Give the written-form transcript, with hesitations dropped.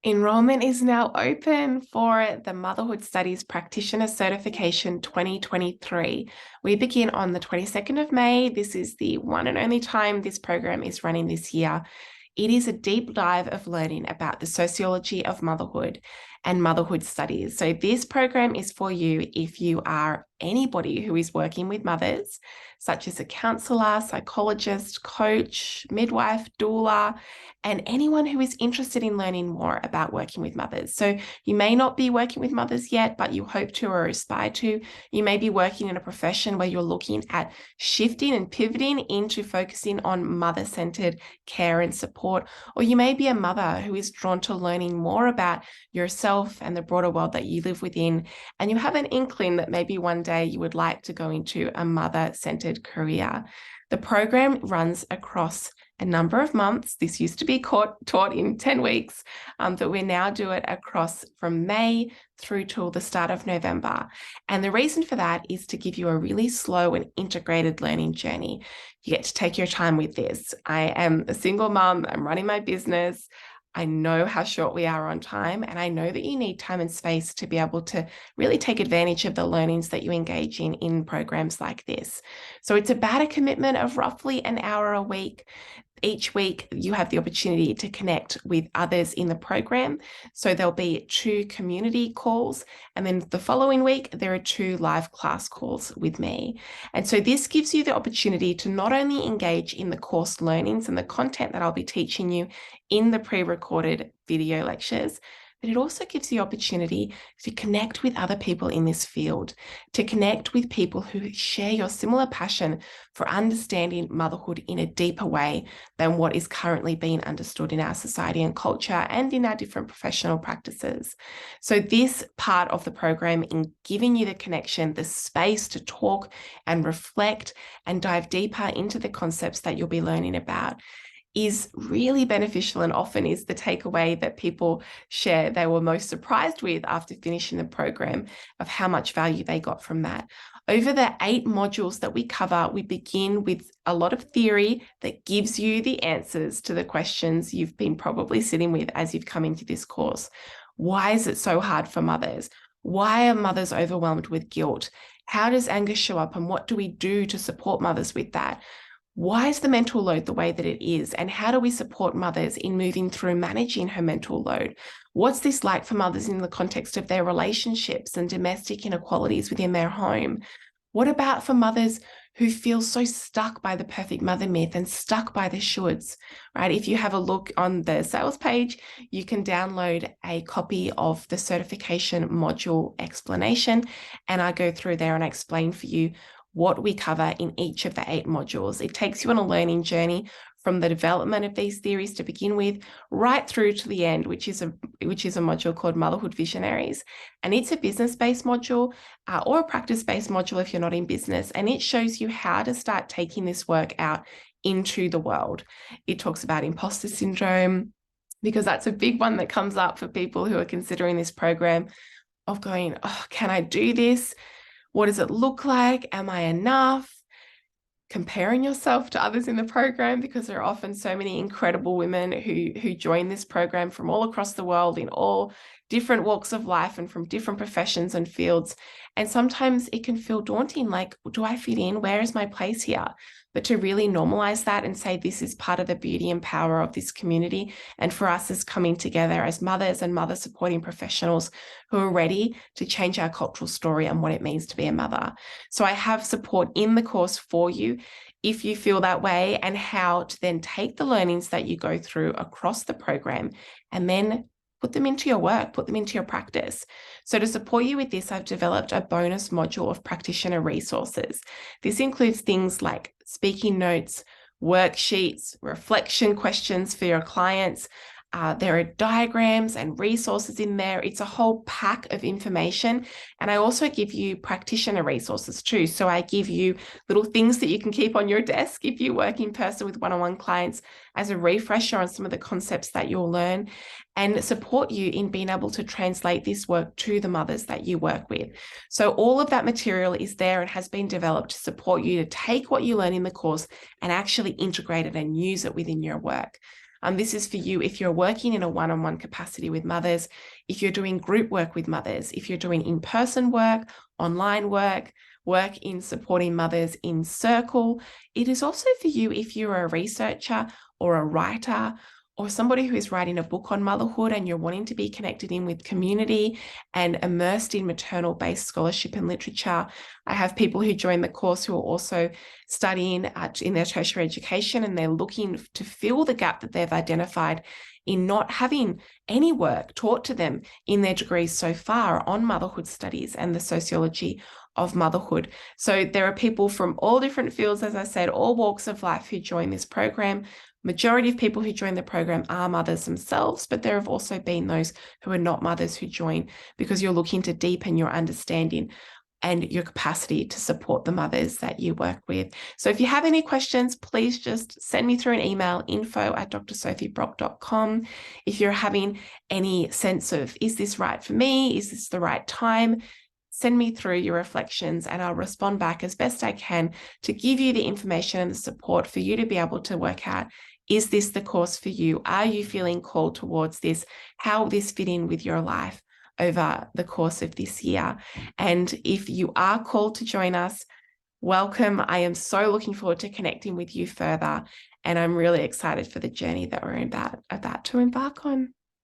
Enrollment is now open for the Motherhood Studies Practitioner Certification 2023. We begin on the 22nd of May. This is the one and only time this program is running this year. It is a deep dive of learning about the sociology of motherhood and motherhood studies. So this program is for you if you are anybody who is working with mothers, such as a counselor, psychologist, coach, midwife, doula, and anyone who is interested in learning more about working with mothers. So you may not be working with mothers yet, but you hope to or aspire to. You may be working in a profession where you're looking at shifting and pivoting into focusing on mother-centered care and support, or you may be a mother who is drawn to learning more about yourself and the broader world that you live within, and you have an inkling that maybe one day you would like to go into a mother-centered career. The program runs across a number of months. This used to be taught in 10 weeks, but we now do it across from May through till the start of November. And the reason for that is to give you a really slow and integrated learning journey. You get to take your time with this. I am a single mom. I'm running my business. I know how short we are on time, and I know that you need time and space to be able to really take advantage of the learnings that you engage in programs like this. So it's about a commitment of roughly an hour a week. Each week, you have the opportunity to connect with others in the program. So there'll be 2 community calls, and then the following week, there are 2 live class calls with me. And so this gives you the opportunity to not only engage in the course learnings and the content that I'll be teaching you in the pre-recorded video lectures, but it also gives you the opportunity to connect with other people in this field, to connect with people who share your similar passion for understanding motherhood in a deeper way than what is currently being understood in our society and culture and in our different professional practices. So this part of the program, in giving you the connection, the space to talk and reflect and dive deeper into the concepts that you'll be learning about, is really beneficial, and often is the takeaway that people share they were most surprised with after finishing the program, of how much value they got from that. Over the 8 modules that we cover, we begin with a lot of theory that gives you the answers to the questions you've been probably sitting with as you've come into this course. Why is it so hard for mothers? Why are mothers overwhelmed with guilt? How does anger show up, and what do we do to support mothers with that? Why is the mental load the way that it is? And how do we support mothers in moving through managing her mental load? What's this like for mothers in the context of their relationships and domestic inequalities within their home? What about for mothers who feel so stuck by the perfect mother myth and stuck by the shoulds, right? If you have a look on the sales page, you can download a copy of the certification module explanation, and I go through there and I explain for you what we cover in each of the 8 modules. It takes you on a learning journey from the development of these theories to begin with, right through to the end, which is a module called Motherhood Visionaries. And it's a business-based module or a practice-based module if you're not in business. And it shows you how to start taking this work out into the world. It talks about imposter syndrome, because that's a big one that comes up for people who are considering this program, of going, oh, can I do this? What does it look like? Am I enough? Comparing yourself to others in the program, because there are often so many incredible women who join this program from all across the world in all different walks of life and from different professions and fields. And sometimes it can feel daunting, like, do I fit in? Where is my place here? But to really normalize that and say this is part of the beauty and power of this community, and for us as coming together as mothers and mother supporting professionals who are ready to change our cultural story and what it means to be a mother. So I have support in the course for you if you feel that way, and how to then take the learnings that you go through across the program and then put them into your work, put them into your practice. So to support you with this, I've developed a bonus module of practitioner resources. This includes things like speaking notes, worksheets, reflection questions for your clients. There are diagrams and resources in there. It's a whole pack of information. And I also give you practitioner resources too. So I give you little things that you can keep on your desk if you work in person with one-on-one clients, as a refresher on some of the concepts that you'll learn, and support you in being able to translate this work to the mothers that you work with. So all of that material is there and has been developed to support you to take what you learn in the course and actually integrate it and use it within your work. This is for you if you're working in a one-on-one capacity with mothers, if you're doing group work with mothers, if you're doing in-person work, online work, work in supporting mothers in circle. It is also for you if you're a researcher or a writer or somebody who is writing a book on motherhood and you're wanting to be connected in with community and immersed in maternal-based scholarship and literature. I have people who join the course who are also studying in their tertiary education, and they're looking to fill the gap that they've identified in not having any work taught to them in their degrees so far on motherhood studies and the sociology of motherhood. So there are people from all different fields, as I said, all walks of life who join this program. Majority of people who join the program are mothers themselves, but there have also been those who are not mothers who join because you're looking to deepen your understanding and your capacity to support the mothers that you work with. So if you have any questions, please just send me through an email, info@drsophiebrock.com. If you're having any sense of, is this right for me? Is this the right time? Send me through your reflections and I'll respond back as best I can to give you the information and the support for you to be able to work out, is this the course for you? Are you feeling called towards this? How will this fit in with your life over the course of this year? And if you are called to join us, welcome. I am so looking forward to connecting with you further. And I'm really excited for the journey that we're about to embark on.